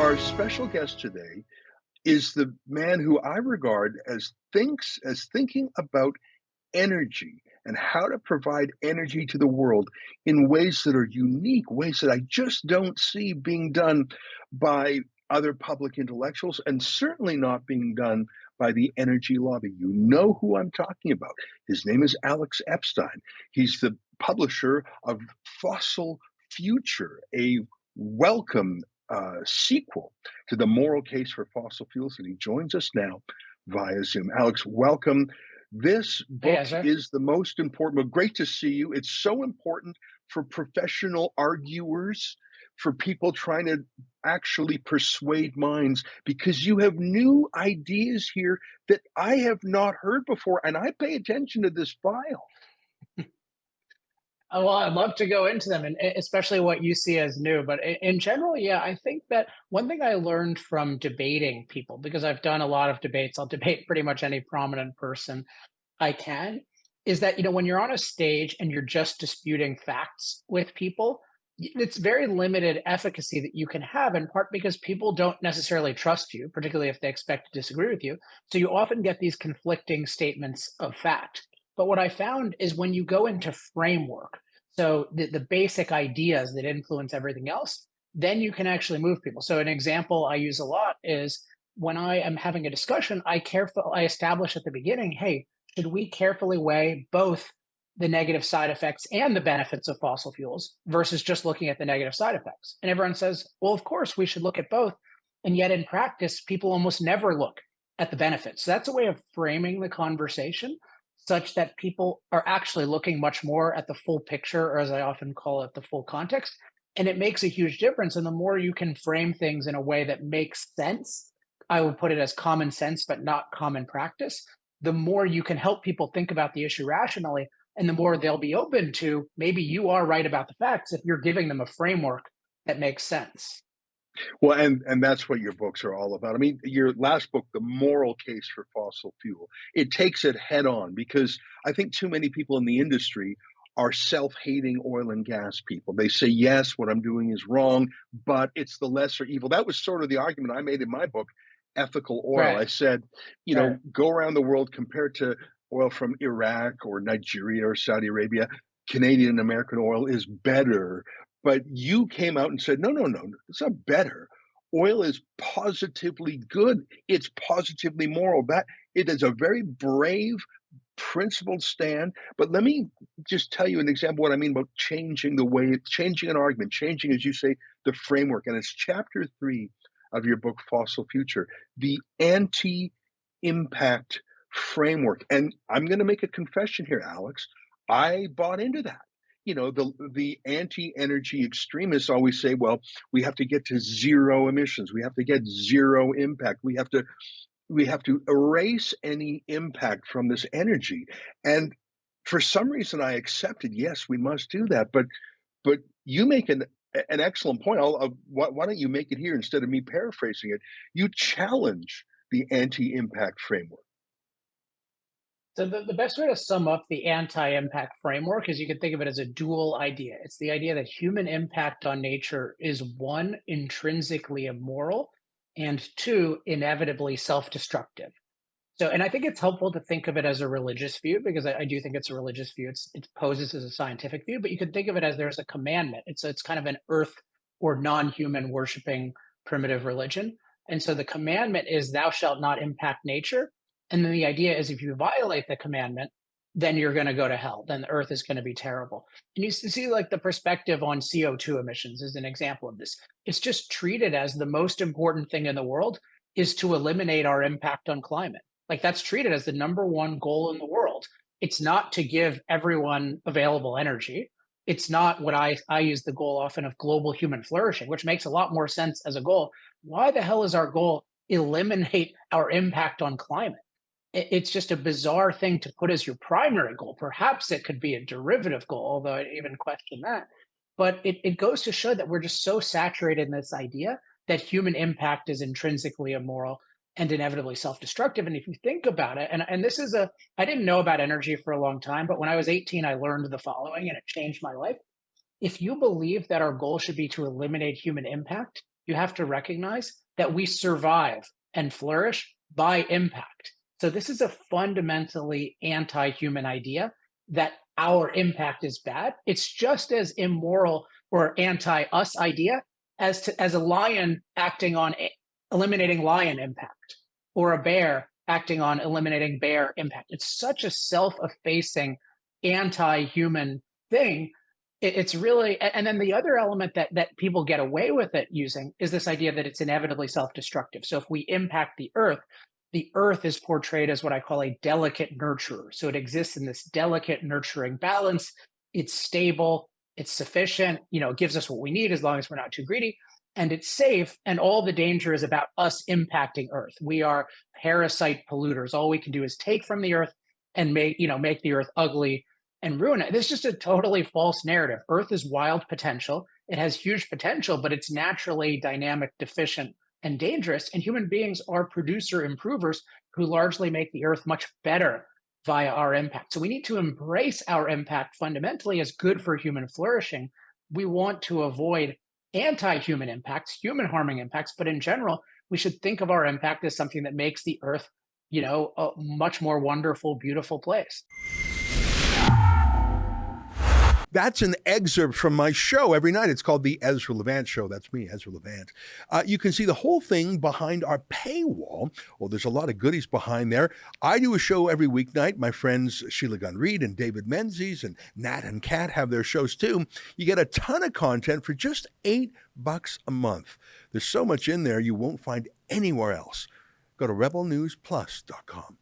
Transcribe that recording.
Our special guest today is the man who I regard as thinking about energy and how to provide energy to the world in ways that are unique, ways that I just don't see being done by other public intellectuals and certainly not being done by the energy lobby. You know who I'm talking about. His name is Alex Epstein. He's the publisher of Fossil Future, a welcome sequel to the moral case for fossil fuels, and he joins us now via Zoom. Alex, welcome. This Hey, book Ezra. is the most important, but great to see you. It's so important for professional arguers, for people trying to actually persuade minds, because you have new ideas here that I have not heard before, and I pay attention to this file. Well, I'd love to go into them, and especially what you see as new. But in general, yeah, I think that one thing I learned from debating people, because I've done a lot of debates, I'll debate pretty much any prominent person I can, is that when you're on a stage and you're just disputing facts with people, it's very limited efficacy that you can have. In part because people don't necessarily trust you, particularly if they expect to disagree with you. So you often get these conflicting statements of fact. But what I found is when you go into framework, so the basic ideas that influence everything else, then you can actually move people. So an example I use a lot is when I am having a discussion, I establish at the beginning, hey, should we carefully weigh both the negative side effects and the benefits of fossil fuels versus just looking at the negative side effects? And everyone says, well, of course, we should look at both. And yet in practice, people almost never look at the benefits. So that's a way of framing the conversation such that people are actually looking much more at the full picture, or as I often call it, the full context. And it makes a huge difference. And the more you can frame things in a way that makes sense, I would put it as common sense, but not common practice, the more you can help people think about the issue rationally, and the more they'll be open to maybe you are right about the facts if you're giving them a framework that makes sense. Well, and that's what your books are all about. I mean, your last book, The Moral Case for Fossil Fuel, it takes it head on because I think too many people in the industry are self-hating oil and gas people. They say, yes, what I'm doing is wrong, but it's the lesser evil. That was sort of the argument I made in my book, Ethical Oil. I Right, said, right. go around the world compared to oil from Iraq or Nigeria or Saudi Arabia. Canadian American oil is better, but you came out and said, no, no, no, it's not better. Oil is positively good. It's positively moral. That it is a very brave, principled stand. But let me just tell you an example of what I mean about changing the way, changing an argument, changing, as you say, the framework. And it's chapter 3 of your book, Fossil Future, the anti-impact framework. And I'm going to make a confession here, Alex. I bought into that. The anti-energy extremists always say, well, we have to get to zero emissions, we have to get zero impact, we have to erase any impact from this energy. And for some reason I accepted, yes, we must do that. But you make an excellent point. Why don't you make it here instead of me paraphrasing it? You challenge the anti-impact framework. So the best way to sum up the anti-impact framework is you can think of it as a dual idea. It's the idea that human impact on nature is one, intrinsically immoral, and two, inevitably self-destructive. So, and I think it's helpful to think of it as a religious view because I do think it's a religious view. It poses as a scientific view, but you could think of it as there's a commandment. It's kind of an earth or non-human worshiping primitive religion. And so the commandment is thou shalt not impact nature. And then the idea is if you violate the commandment, then you're going to go to hell. Then the earth is going to be terrible. And you see like the perspective on CO2 emissions is an example of this. It's just treated as the most important thing in the world is to eliminate our impact on climate. Like that's treated as the number one goal in the world. It's not to give everyone available energy. It's not what I use the goal often of global human flourishing, which makes a lot more sense as a goal. Why the hell is our goal eliminate our impact on climate? It's just a bizarre thing to put as your primary goal. Perhaps it could be a derivative goal, although I even question that. But it goes to show that we're just so saturated in this idea that human impact is intrinsically immoral and inevitably self-destructive. And if you think about it, and this is I didn't know about energy for a long time, but when I was 18, I learned the following and it changed my life. If you believe that our goal should be to eliminate human impact, you have to recognize that we survive and flourish by impact. So this is a fundamentally anti-human idea that our impact is bad. It's just as immoral or anti-us idea as a lion acting on eliminating lion impact, or a bear acting on eliminating bear impact. It's such a self-effacing anti-human thing. It's really, and then the other element that people get away with it using is this idea that it's inevitably self-destructive. So if we impact the earth is portrayed as what I call a delicate nurturer. So it exists in this delicate nurturing balance. It's stable, it's sufficient, it gives us what we need as long as we're not too greedy, and it's safe. And all the danger is about us impacting earth. We are parasite polluters. All we can do is take from the earth and make the earth ugly and ruin it. This is just a totally false narrative. Earth is wild potential. It has huge potential, but it's naturally dynamic, deficient, and dangerous. And human beings are producer improvers who largely make the earth much better via our impact. So we need to embrace our impact fundamentally as good for human flourishing. We want to avoid anti-human impacts, human harming impacts, but in general, we should think of our impact as something that makes the earth, a much more wonderful, beautiful place. That's an excerpt from my show every night. It's called The Ezra Levant Show. That's me, Ezra Levant. You can see the whole thing behind our paywall. Well, there's a lot of goodies behind there. I do a show every weeknight. My friends Sheila Gunn Reid and David Menzies and Nat and Kat have their shows too. You get a ton of content for just $8 a month. There's so much in there you won't find anywhere else. Go to rebelnewsplus.com.